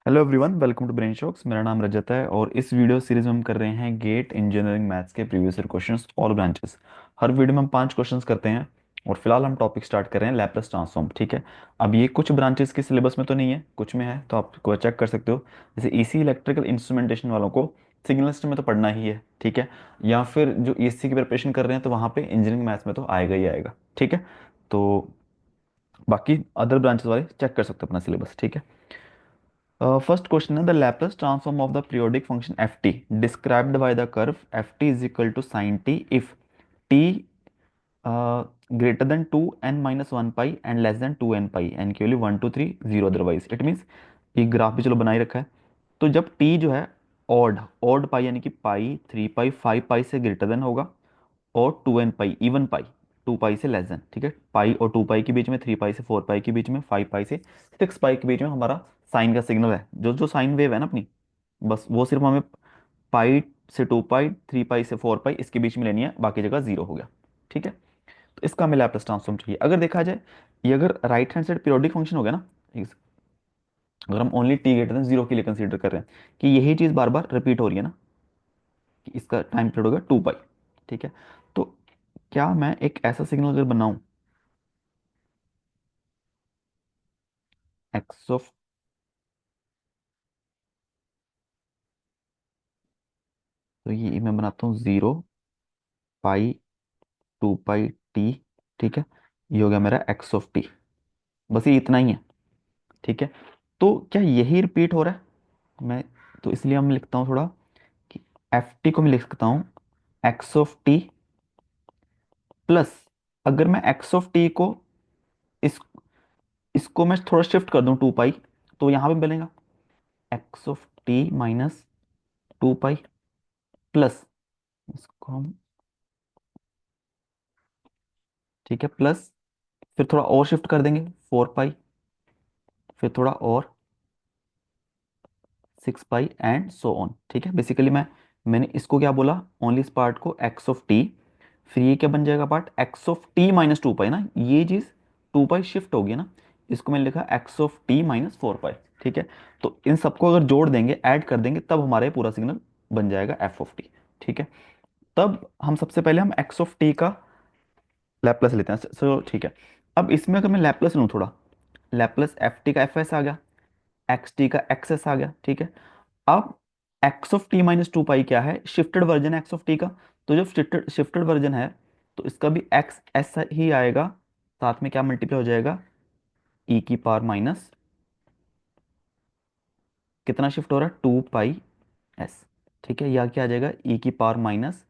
Hello everyone, welcome to Brain Shocks. मेरा नाम रजत है और इस वीडियो सीरीज में हम कर रहे हैं गेट इंजीनियरिंग मैथ्स के previous year questions all branches. हर वीडियो में हम 5 क्वेश्चंस करते हैं और फिलहाल हम टॉपिक स्टार्ट कर रहे हैं लैप्लास ट्रांसफॉर्म। ठीक है। अब ये कुछ ब्रांचेस के सिलेबस में तो नहीं है, कुछ में है, तो आप चेक कर सकते हो। जैसे ईसी इलेक्ट्रिकल इंस्ट्रूमेंटेशन वालों को सिग्नल सिस्टम में तो पढ़ना ही है, ठीक है। या फिर जो ईएससी की प्रिपरेशन कर रहे हैं तो वहाँ पे इंजीनियरिंग मैथ्स में तो आएगा ही आएगा, ठीक है। तो बाकी अदर ब्रांचेस वाले चेक कर सकते हो अपना सिलेबस, ठीक है। फर्स्ट क्वेश्चन है the Laplace transform of the periodic function f t described by the curve f T is equal to sine t if t greater than two n minus one pi and less than two n pi n के value one two three zero otherwise. It means ये graph भी चलो बना ही रखा है। तो जब T जो है ऑड ऑड पाई यानी कि pi three pi five pi से ग्रेटर देन होगा और two n pi even pi two pi से लेस देन, ठीक है। पाई और टू पाई के बीच में, थ्री पाई से फोर पाई के बीच में, फाइव पाई से सिक्स पाई के बीच में हमारा साइन का सिग्नल है, जो जो साइन वेव है ना अपनी, बस वो सिर्फ हमें पाई से टू पाई थ्री पाई से फोर पाई इसके बीच में लेनी है, बाकी जगह जीरो हो गया, ठीक है। तो इसका हमें लैप्लास ट्रांसफॉर्म चाहिए। अगर देखा जाए ये अगर right hand side periodic function हो गया ना, अगर हम only T greater than zero के लिए कंसीडर कर रहे हैं कि यही चीज बार बार रिपीट हो रही है ना, कि इसका टाइम पीरियड होगा टू पाई, ठीक है। तो क्या मैं एक ऐसा सिग्नल अगर बनाऊं एक्स ऑफ, तो ये मैं बनाता हूँ zero pi two pi t, ठीक है। ये हो गया मेरा एक्स ऑफ टी, बस ये इतना ही है, ठीक है। तो क्या यही रिपीट हो रहा है मैं, तो इसलिए हम लिखता हूँ थोड़ा कि एफ टी को मैं लिख सकता हूँ एक्स ऑफ टी प्लस, अगर मैं एक्स ऑफ टी को इस इसको मैं थोड़ा शिफ्ट कर दूं टू पाई, तो यहाँ पे बनेगा x of t minus two pi plus, इसको हम, ठीक है, प्लस फिर थोड़ा और शिफ्ट कर देंगे फोर पाई, फिर थोड़ा और six pi and so on, ठीक है। बेसिकली मैंने इसको क्या बोला, ओनली इस पार्ट को एक्स ऑफ टी, फिर ये क्या बन जाएगा part x of t minus two pi ना, ये चीज टू पाई शिफ्ट होगी ना, इसको मैंने लिखा x of t minus four पाई, ठीक है। तो इन सबको अगर जोड़ देंगे ऐड कर देंगे तब हमारा ये पूरा सिग्नल बन जाएगा एफ ऑफ टी, ठीक है। तब हम सबसे पहले हम एक्स ऑफ टी का लैप्लस लेते हैं, सो ठीक है। अब इसमें अगर मैं लैप्लस लूँ थोड़ा, लैप्लस एफ टी का एफ एस आ गया, एक्स टी का एक्स एस आ गया, ठीक है। अब x of t minus two pi क्या है, शिफ्टेड वर्जन है एक्स ऑफ टी का। तो जब शिफ्टेड शिफ्टेड वर्जन है तो इसका भी एक्स एस ही आएगा, साथ में क्या मल्टीप्लाई हो जाएगा, ई की पावर माइनस, कितना शिफ्ट हो रहा है, टू पाई एस, ठीक है। या क्या आ जाएगा, ई की power minus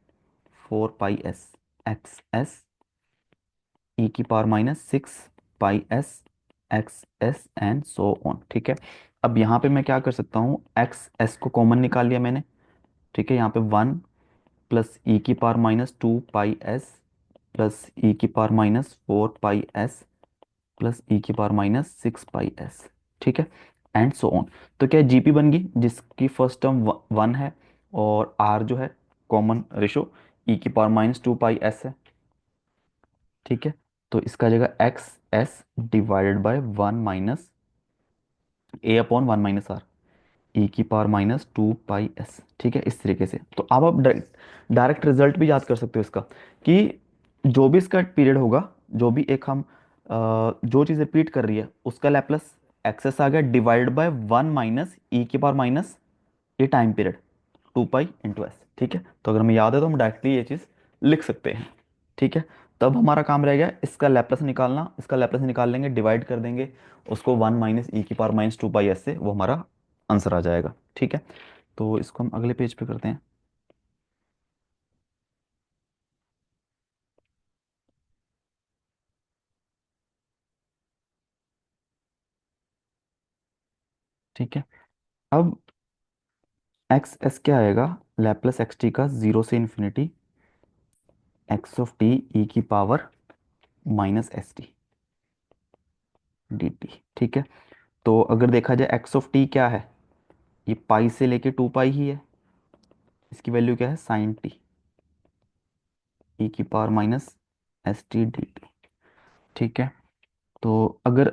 four pi s x s, e की power minus six pi s x s and so on, ठीक है। अब यहाँ पे मैं क्या कर सकता हूँ, एक्स एस को कॉमन निकाल लिया मैंने, ठीक है। यहाँ पे वन प्लस ई की power minus two pi s plus e की power minus four pi s plus e की power minus six pi s, ठीक है, एंड सो ऑन। तो क्या जीपी बन गई जिसकी फर्स्ट टर्म वन है और आर जो है कॉमन रेशो ई की power minus two pi S है, ठीक है। तो इसका आ जाएगा x S divided bye one minus ए upon one minus R E की power minus two pi s, ठीक है। इस तरीके से तो अब आप डायरेक्ट रिजल्ट भी याद कर सकते हो इसका, कि जो भी इसका पीरियड होगा, जो भी एक हम जो चीज़ रिपीट कर रही है उसका लैप्लस एक्सेस आ गया divide by one minus e की पावर माइनस ये time period two pi into s, ठीक है। तो अगर हमें याद है तो हम डायरेक्टली ये चीज़ लिख सकते हैं, ठीक है। तब हमारा काम रह गया इसका लैप्लस निकालना, इसका लैप्लस निकाल लेंगे, डिवाइड कर देंगे उसको वन माइनस ई की power minus two pi S से, वो हमारा आंसर आ जाएगा, ठीक है। तो इसको हम अगले पेज पे करते हैं, ठीक है। अब एक्स एस क्या आएगा, लैप्लस एक्स टी का जीरो से infinity x of t e की power minus s t d t, ठीक है। तो अगर देखा जाए एक्स ऑफ टी क्या है, ये पाई से लेके टू पाई ही है, इसकी वैल्यू क्या है साइन टी ई की power minus s t d t, ठीक है। तो अगर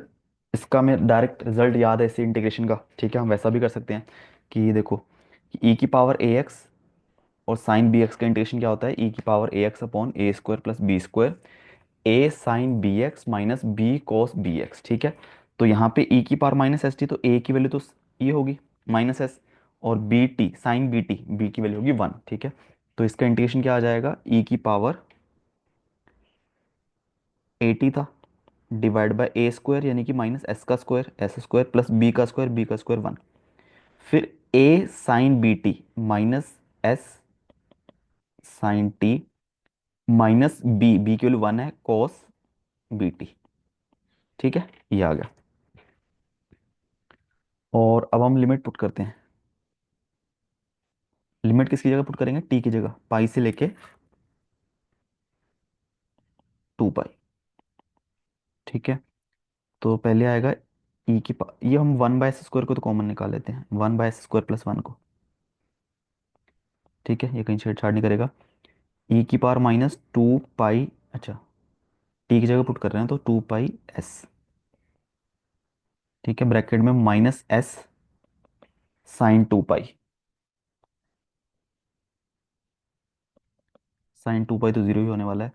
इसका मैं डायरेक्ट रिजल्ट याद है इसे इंटीग्रेशन का, ठीक है, हम वैसा भी कर सकते हैं कि देखो कि ई की पावर ए एक्स और साइन बी एक्स का इंटीग्रेशन क्या होता है, ई की power a x upon a square plus b square a sine b x minus b cos b x, ठीक है। तो यहाँ पे ई की पावर माइनस एस टी, तो ए की वैल्यू तो ये होगी माइनस एस, और b t sine B t, b की वैल्यू होगी वन, ठीक है। तो इसका इंटीग्रेशन क्या आ जाएगा, ई की पावर ए टी था डिवाइड बाय ए स्क्वायर यानी कि माइनस एस का square, s square plus b का स्क्वायर वन, फिर a sine B t minus s sine t minus b की वैल्यू वन है कॉस बी टी, ठीक है, ये आ गया। और अब हम लिमिट पुट करते हैं। लिमिट किसकी जगह पुट करेंगे, टी की जगह, पाई से लेके टू पाई, ठीक है। तो पहले आएगा ये हम वन बाय एस स्क्वायर को तो कॉमन निकाल लेते हैं, one by s square plus one को, ठीक है, ये कहीं छेड़छाड़ नहीं करेगा। ई की पावर माइनस टू पाई, अच्छा टी की जगह पुट कर रहे हैं तो टू पाई एस, ठीक है, ब्रैकेट में माइनस एस साइन टू पाई, साइन टू पाई तो जीरो ही होने वाला है,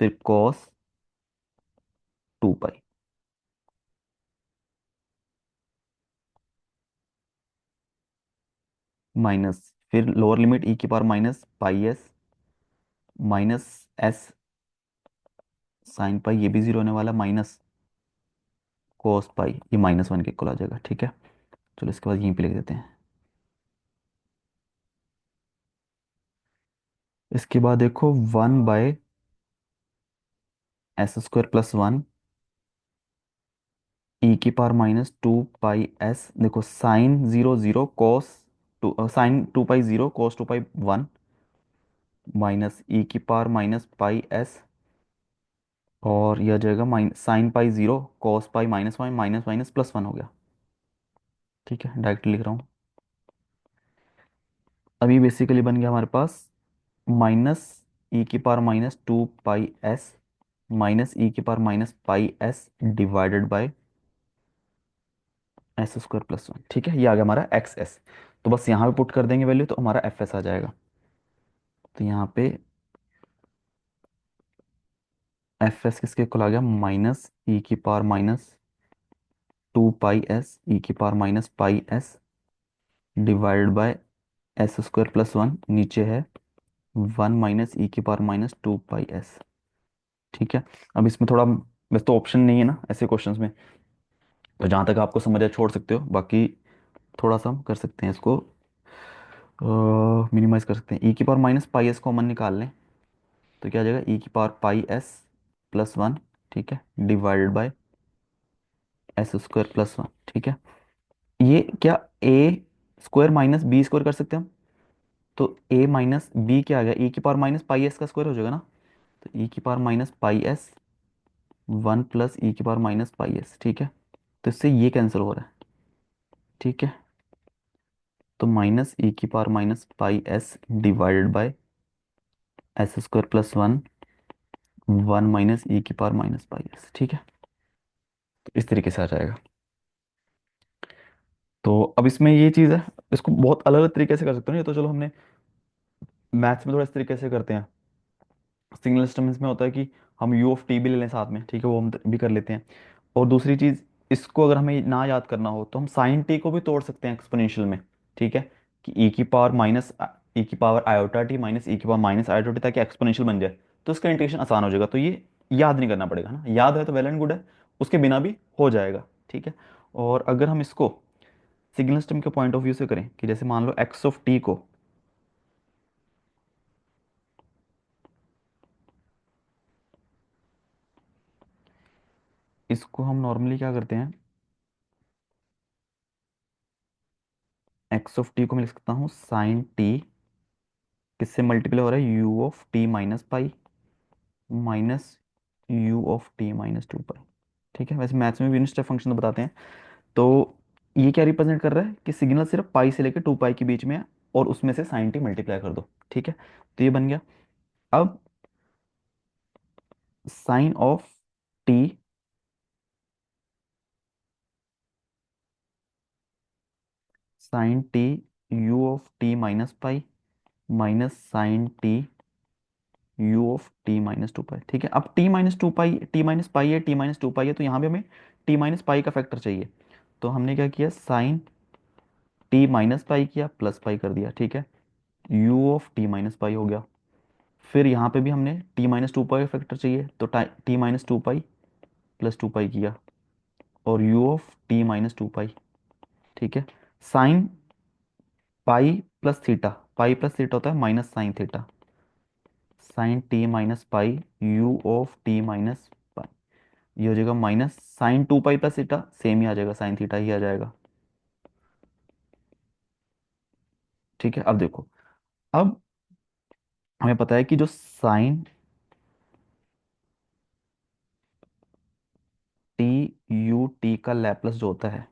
फिर कॉस टू पाई, माइनस फिर लोअर लिमिट ई की power minus pi s minus s sine pi, ये भी जीरो होने वाला, माइनस कोस पाई, ये माइनस वन के इक्वल आ जाएगा, ठीक है। चलो इसके बाद यहीं पे लिख देते हैं। इसके बाद देखो one by s square plus one e की power minus two pi s, देखो sine zero zero cos two, sine two pi zero cos two pi one, minus e की पावर माइनस पाई एस, और यह आ जाएगा minus sine pi zero cos pi minus one, minus minus plus one हो गया, ठीक है, direct लिख रहा हूँ। अभी बेसिकली बन गया हमारे पास माइनस ई की power minus two pi s minus e की power minus pi s divided by s square plus one, ठीक है, ये आ गया हमारा एक्स एस। तो बस यहाँ पे पुट कर देंगे वैल्यू तो हमारा एफ एस आ जाएगा। तो यहाँ पे एफ एस किसके इक्वल आ गया, माइनस ई की power minus two pi S e की power minus pi s divided by s square plus one, नीचे है वन माइनस ई की power minus two pi s, ठीक है। अब इसमें थोड़ा, वैसे तो ऑप्शन नहीं है ना ऐसे क्वेश्चंस में, तो जहाँ तक आपको समझ आए छोड़ सकते हो, बाकी थोड़ा सा हम कर सकते हैं इसको, मिनिमाइज कर सकते हैं। ई की power minus pi S common निकाल लें तो क्या आ जाएगा, ई की पावर पाई एस प्लस वन, ठीक है, divided by s square plus one, ठीक है। ये क्या ए स्क्वायर माइनस बी स्क्वायर कर सकते हैं हम, तो ए माइनस बी क्या आ गया, ई की पावर माइनस पाई एस का स्क्वायर हो जाएगा ना, तो ई की power minus pi s one plus e की पावर माइनस पाई एस, ठीक है। तो इससे ये कैंसिल हो रहा है, ठीक है। तो माइनस ई की power minus pi s divided by s square plus one, one minus e की पावर माइनस पाई एस, ठीक है। तो इस तरीके से आ जाएगा। तो अब इसमें ये चीज़ है, इसको बहुत अलग अलग तरीके से कर सकते हो ना, ये तो चलो हमने मैथ्स में थोड़ा इस तरीके से करते हैं। सिंगल इंस्टेंस में होता है कि हम यू ऑफ टी भी ले लें साथ में, ठीक है, वो हम भी कर लेते हैं। और दूसरी चीज़, इसको अगर हमें ना याद करना हो तो हम साइन टी को भी तोड़ सकते हैं एक्सपोनेंशियल में, ठीक है, कि ई की पावर माइनस ई की power iota T minus e की पावर माइनस आयोटा टी, ताकि एक्सपोनेंशियल बन जाए, तो इसका इंटीग्रेशन आसान हो जाएगा। तो ये याद नहीं करना पड़ेगा ना, याद है तो वेल एंड गुड है, उसके बिना भी हो जाएगा, ठीक है। और अगर हम इसको सिग्नल सिस्टम के पॉइंट ऑफ व्यू से करें कि जैसे मान लो एक्स ऑफ टी को, इसको हम नॉर्मली क्या करते हैं, एक्स ऑफ टी को मैं लिख सकता हूँ साइन टी, किससे मल्टीप्लाई हो रहा है, u of t minus pi minus u of t minus two pi, ठीक है। वैसे मैथ्स में भी यूनिट स्टेप फंक्शन तो बताते हैं। तो ये क्या रिप्रेजेंट कर रहा है कि सिग्नल सिर्फ पाई से लेकर टू पाई के बीच में है, और उसमें से साइन टी मल्टीप्लाई कर दो, ठीक है। तो ये बन गया। अब sine of t sine t u of t minus pi minus sine t u of t minus two pi. ठीक है, अब t minus two pi, t minus pi है, टी माइनस टू पाई है, तो यहाँ पे हमें टी माइनस पाई का फैक्टर चाहिए। तो हमने क्या किया, साइन टी माइनस पाई किया, प्लस पाई कर दिया। ठीक है, यू ऑफ टी माइनस पाई हो गया। फिर यहाँ पे भी हमने टी माइनस टू पाई का फैक्टर चाहिए, तो t minus two pi plus two pi किया, और u of t minus two pi. ठीक है, sine pi plus theta, pi plus theta होता है minus sine theta, sine t minus pi u of t minus pi, ये हो जाएगा minus sine two pi plus theta, same ही आ जाएगा, साइन थीटा ही आ जाएगा। ठीक है, अब देखो, अब हमें पता है कि जो साइन टी यू टी का लैप्लस जो होता है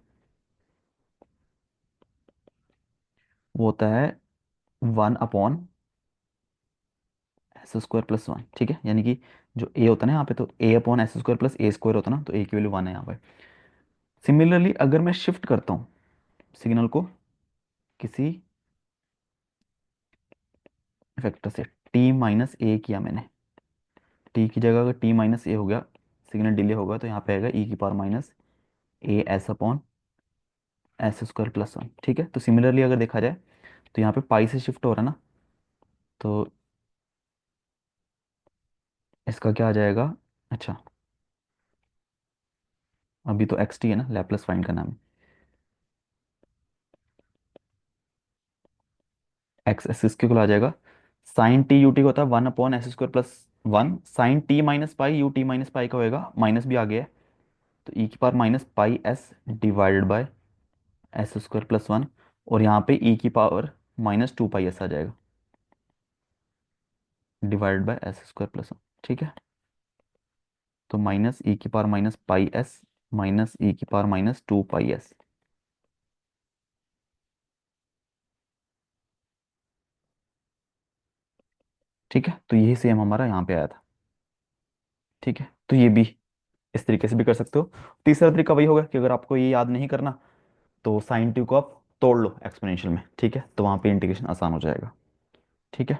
वो होता है one upon s square plus one. ठीक है, यानी कि जो ए होता है ना यहाँ पे, तो ए अपॉन एस स्क्वायर प्लस ए स्क्वायर होता है ना, तो ए की वैल्यू वन है यहाँ पे। सिमिलरली अगर मैं शिफ्ट करता हूँ सिग्नल को किसी वेक्टर से, टी माइनस ए किया मैंने, टी की जगह अगर टी माइनस ए हो गया, सिग्नल डिले होगा, तो यहाँ पे आएगा ई की power minus A S upon s square plus one. ठीक है, तो सिमिलरली अगर देखा जाए तो यहाँ पे पाई से शिफ्ट हो रहा है ना, तो इसका क्या आ जाएगा, अच्छा अभी तो एक्स टी है ना, लैप्लस फाइंड करना है, एक्स एस इसके को आ जाएगा, साइन टी यू टी का होता है one upon s square plus one, sine t minus pi u t minus pi का होएगा, माइनस भी आ गया है, तो ई की power minus pi s divided by s square plus one, और यहाँ पे ई की power minus two pi s आ जाएगा divided by s square plus one. ठीक है, तो माइनस ई की power minus pi s minus e की power minus two pi s. ठीक है, तो यही सेम हमारा यहाँ पे आया था। ठीक है, तो ये भी इस तरीके से भी कर सकते हो। तीसरा तरीका वही होगा कि अगर आपको ये याद नहीं करना तो साइन टू को आप तोड़ लो एक्सपोनेंशियल में। ठीक है, तो वहां पे इंटीग्रेशन आसान हो जाएगा। ठीक है,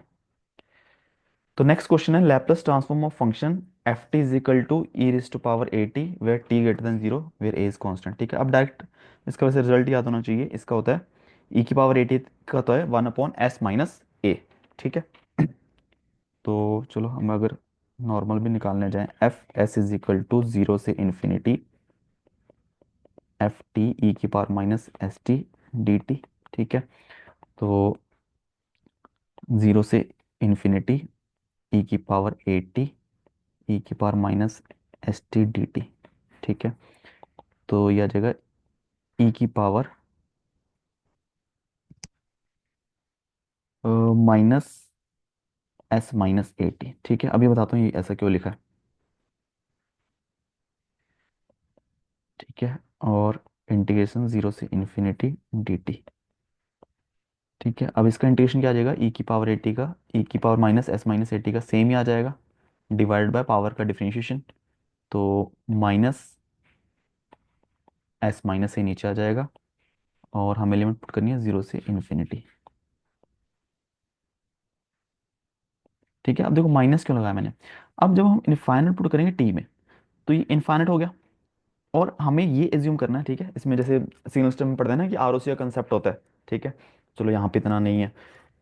तो नेक्स्ट क्वेश्चन है Laplace transform of function f T is equal to e raise to power A t where t greater than zero where a is constant. ठीक है, अब डायरेक्ट इसका वैसे रिजल्ट याद होना चाहिए। इसका होता है ई की पावर ए टी का तो है वन अपॉन एस माइनस ए। ठीक है, तो चलो हम अगर नॉर्मल भी निकालने जाएं, f S is equal to zero से इन्फिनिटी एफ टी ई की power minus s t d t. ठीक है, तो जीरो से इन्फिनिटी ई की पावर ए टी ई की power minus s t d t. ठीक है, तो यह जगह ई की power minus S minus A T. ठीक है, अभी बताता हूँ ये ऐसा क्यों लिखा है। ठीक है, और इंटीग्रेशन जीरो से इन्फिनिटी डी टी। ठीक है, अब इसका इंटीग्रेशन क्या आ जाएगा, ई की पावर ए टी का ई की power minus S minus A T का सेम ही आ जाएगा डिवाइड बाय पावर का डिफरेंशिएशन, तो माइनस एस माइनस से नीचे आ जाएगा, और हमें लिमिट पुट करनी है जीरो से इन्फिनिटी। ठीक है, अब देखो माइनस क्यों लगाया मैंने, अब जब हम इनफाइनाइट पुट करेंगे टी में तो ये इनफाइनाइट हो गया, और हमें ये एज्यूम करना है। ठीक है, इसमें जैसे सिग्नल सिस्टम में पढ़ते हैं ना कि आरओसी का कंसेप्ट होता है। ठीक है, चलो यहाँ पे इतना नहीं है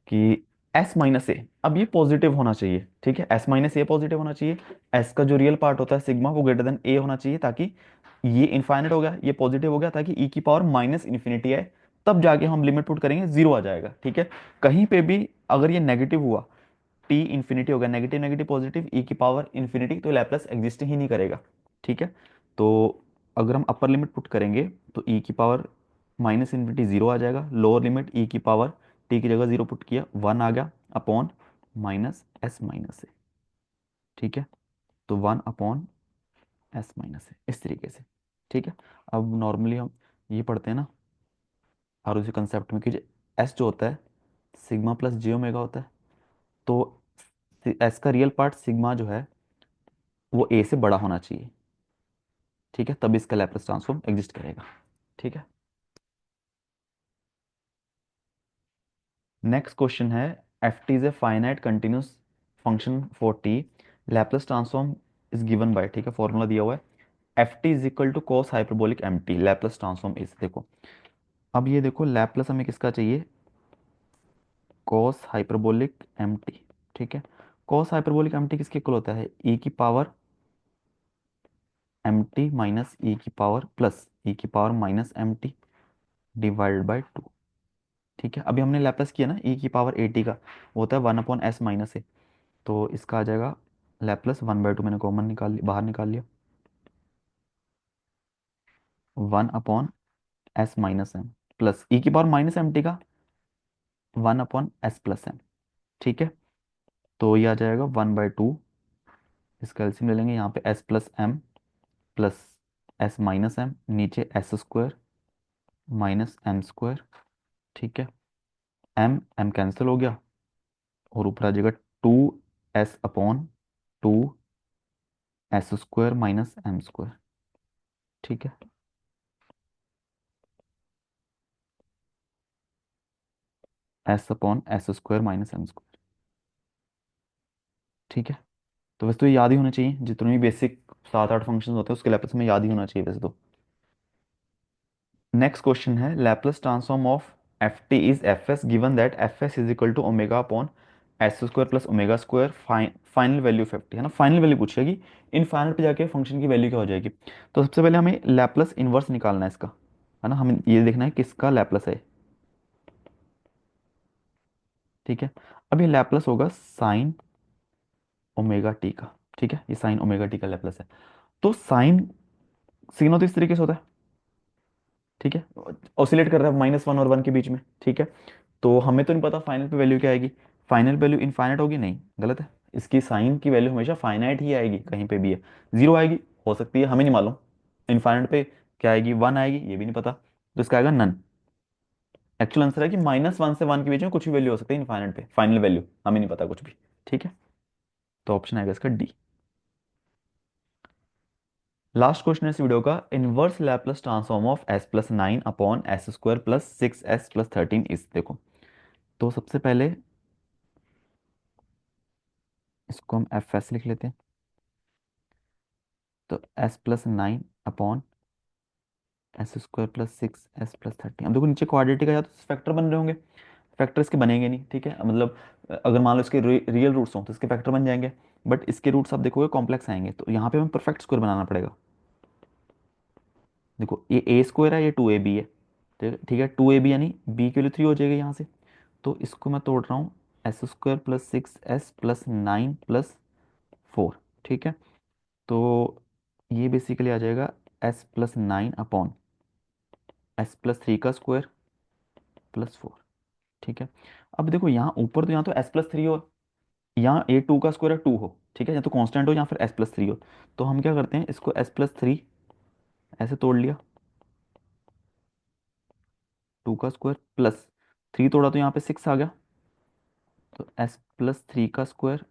कि एस माइनस ए, अब ये पॉजिटिव होना चाहिए। ठीक है, एस माइनस ए पॉजिटिव होना चाहिए, एस का जो रियल पार्ट होता है सिग्मा वो ग्रेटर देन ए होना चाहिए, ताकि ये इनफाइनाइट हो गया, ये पॉजिटिव हो गया, ताकि ई की पावर माइनस इन्फिनिटी आए, तब जाके हम लिमिट पुट करेंगे जीरो आ जाएगा। ठीक है, कहीं पे भी अगर ये नेगेटिव हुआ, टी इन्फिनिटी हो गया, नेगेटिव नेगेटिव पॉजिटिव ई की पावर इन्फिनिटी, तो लैप्लस एग्जिस्ट ही नहीं करेगा। ठीक है, तो अगर हम अपर लिमिट पुट करेंगे तो ई की पावर माइनस इन्फिनिटी जीरो आ जाएगा, लोअर लिमिट ई की पावर टी की जगह जीरो पुट किया वन आ गया अपॉन माइनस एस माइनस है। ठीक है, तो वन अपॉन एस माइनस है इस तरीके से। ठीक है, अब नॉर्मली हम ये पढ़ते हैं ना और उसी कंसेप्ट में कि एस जो होता है सिग्मा प्लस जे ओमेगा होता है, तो एस का रियल पार्ट सिग्मा जो है वो ए से बड़ा होना चाहिए। ठीक है, तब इसका लैप्लस ट्रांसफॉर्म एग्जिस्ट करेगा। ठीक है, नेक्स्ट क्वेश्चन है, f T is a finite continuous function for t, Laplace transform is given by, ठीक है, फॉर्मूला दिया हुआ है, f T is equal to cos hyperbolic m t, Laplace transform is, देखो अब ये देखो लैपलेस हमें किसका चाहिए, कॉस हाइपरबोलिक एम टी, ठीक है। कॉस हाइपरबोलिक एम टी किसके इक्वल होता है, ई की power m t minus e की पावर प्लस ई की power minus m t divided by two, ठीक है। अभी हमने लैप्लास किया ना ई की पावर ए टी का, वो होता है 1/s - ए, तो इसका आ जाएगा लैप्लास 1/2, मैंने कॉमन निकाल लिया, बाहर निकाल लिया, 1/s - एम प्लस ई की पावर माइनस एम टी का 1/s+m, ठीक है। तो ये आ जाएगा 1/2, इसका एलसीएम ले लेंगे, यहाँ पे s+m प्लस s-m, नीचे s² माइनस m², ठीक है। m m कैंसिल हो गया और ऊपर आ जाएगा 2s/2 s² माइनस m², ठीक है। s/s² माइनस m², ठीक है। तो वैसे तो ये याद ही होना चाहिए, जितने भी बेसिक 7-8 फंक्शंस होते हैं उसके लैपलेस में याद ही होना चाहिए वैसे तो। नेक्स्ट क्वेश्चन है, Laplace transform of F T is F S given that F S is equal to omega upon s² plus omega square, final value of F T, है ना, फाइनल वैल्यू पूछेगी, इनफाइनाइट पे जाके function की value क्या हो जाएगी। तो सबसे पहले हमें लैपलेस इनवर्स निकालना है इसका, है ना, हमें ये देखना है किसका लैपलेस है, ठीक है। अब ये लैपलेस होगा साइन ओमेगा टी का, ठीक है, ये साइन ओमेगा टी का लैपलेस है। तो साइन सिग्नल तो इस तरीके से होता है, ठीक है, ऑसिलेट कर रहा है -1 और 1 के बीच में, ठीक है। तो हमें तो नहीं पता फाइनल पे वैल्यू क्या आएगी, फाइनल वैल्यू इनफाइनाइट होगी, नहीं, गलत है, इसकी साइन की वैल्यू हमेशा फाइनाइट ही आएगी, कहीं पे भी है, जीरो आएगी, हो सकती है, हमें नहीं मालूम, इनफाइनाइट पे क्या आएगी, 1 आएगी, ये भी नहीं पता, तो इसका आएगा नन। एक्चुअल आंसर है कि -1 से 1 के बीच में कुछ भी वैल्यू हो सकती है इनफाइनाइट पे, फाइनल वैल्यू हमें नहीं पता कुछ भी, ठीक है। तो ऑप्शन आएगा इसका डी। लास्ट क्वेश्चन है इस वीडियो का, inverse Laplace transform of s+9/s² + 6s+13 इस, देखो तो सबसे पहले इसको हम एफ एस लिख लेते हैं, तो s+9/s² + 6s+13, अब देखो नीचे क्वाड्रेटिक है, या तो फैक्टर बन रहे होंगे, फैक्टर इसके बनेंगे नहीं, ठीक है, मतलब अगर मान लो इसके रियल रूट्स हों तो इसके फैक्टर बन जाएंगे, बट इसके रूट्स आप देखोगे कॉम्प्लेक्स आएंगे, तो यहाँ पे हमें परफेक्ट स्क्वायर बनाना पड़ेगा। देखो ये a² है, ये 2ab है, ठीक है, 2ab यानी b की वैल्यू 3 हो जाएगी यहाँ से, तो इसको मैं तोड़ रहा हूँ s² + 6s+9 + 4, ठीक है। तो ये बेसिकली आ जाएगा s+9/s+3 का स्क्वायर + 4, ठीक है। अब देखो यहाँ ऊपर तो यहाँ तो s+3 हो, यहाँ a2 का स्क्वायर 2 हो, ठीक है, या तो कांस्टेंट हो या फिर s+3 हो, तो हम क्या करते हैं, इसको s+3 ऐसे तोड़ लिया, 2 का स्क्वायर प्लस 3 तोड़ा तो यहाँ पे 6 आ गया, तो s+3 का स्क्वायर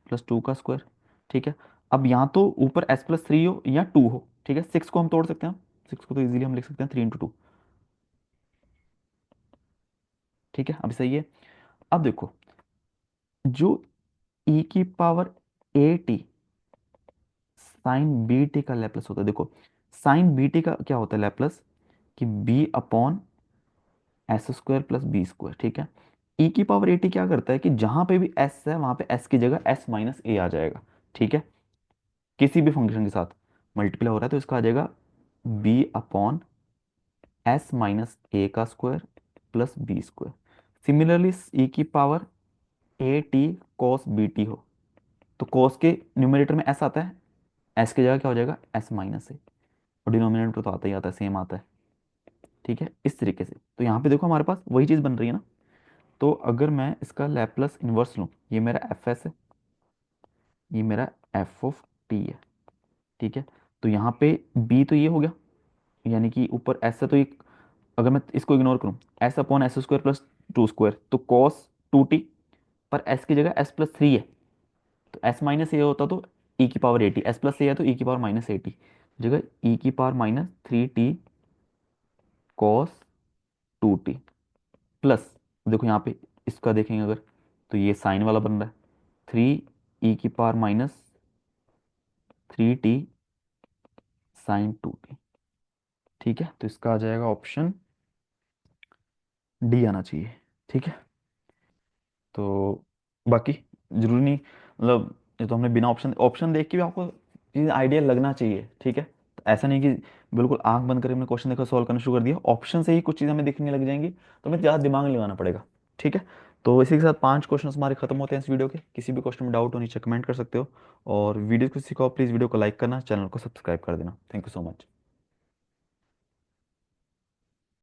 प्लस 2 का स्क्वायर, ठीक है। अब यहाँ तो ऊपर s+3 हो या 2 हो, ठीक है, 6 को हम तोड़ सकते हैं, 6 को तो इजीली हम लिख सकते हैं 3 × 2, ठीक है, अभी सही है। अब देखो जो e की पावर ए टी साइन बी टी का लैप्लस होता है, देखो साइन बी टी का क्या होता है लैप्लस, कि b/s² + b², ठीक है। e की पावर ए टी क्या करता है कि जहां पे भी s है वहां पे s की जगह s-a आ जाएगा, ठीक है, किसी भी फंक्शन के साथ मल्टीप्लाई हो रहा है तो इसका आ जाएगा b/s-a² + b²। सिमिलरली ई की पावर ए टी कॉस बी टी हो, तो कॉस के न्यूमरेटर में s आता है, s की जगह क्या हो जाएगा s-a, और डिनोमिनेटर तो आता ही आता है, सेम आता है, ठीक है, इस तरीके से। तो यहाँ पे देखो हमारे पास वही चीज़ बन रही है ना, तो अगर मैं इसका लैप्लस इन्वर्स लूँ, ये मेरा एफ एस है, ये मेरा एफ ऑफ टी है, ठीक है। तो यहाँ पे बी तो ये हो गया, यानी कि ऊपर एस है, तो ये अगर मैं इसको इग्नोर करूँ, s/s² + 2 स्क्वायर, तो कॉस 2t, पर s की जगह s+3 है, तो s-a होता तो e की पावर एटी, s+a है तो e की पावर -80, जगह e की power -3t cos 2t plus, देखो यहाँ पे इसका देखेंगे अगर, तो ये साइन वाला बन रहा है, 3e⁻³ sin 2t। ठीक है, तो इसका आ जाएगा ऑप्शन डी आना चाहिए। ठीक है, तो बाकी जरूरी नहीं, मतलब ये तो हमने बिना ऑप्शन ऑप्शन देख के भी आपको चीज़ आइडिया लगना चाहिए। ठीक है, तो ऐसा नहीं कि बिल्कुल आंख बंद करके हमने क्वेश्चन देखा सॉल्व करना शुरू कर दिया, ऑप्शन से ही कुछ चीज़ें हमें दिखने लग जाएंगी, तो हमें ज़्यादा दिमाग नहीं लगाना पड़ेगा। ठीक है, तो इसी के साथ 5 क्वेश्चन हमारे खत्म होते हैं इस वीडियो के। किसी भी क्वेश्चन में डाउट हो नीचे कमेंट कर सकते हो, और वीडियो को सीखो प्लीज़ वीडियो को लाइक करना, चैनल को सब्सक्राइब कर देना। Thank you so much.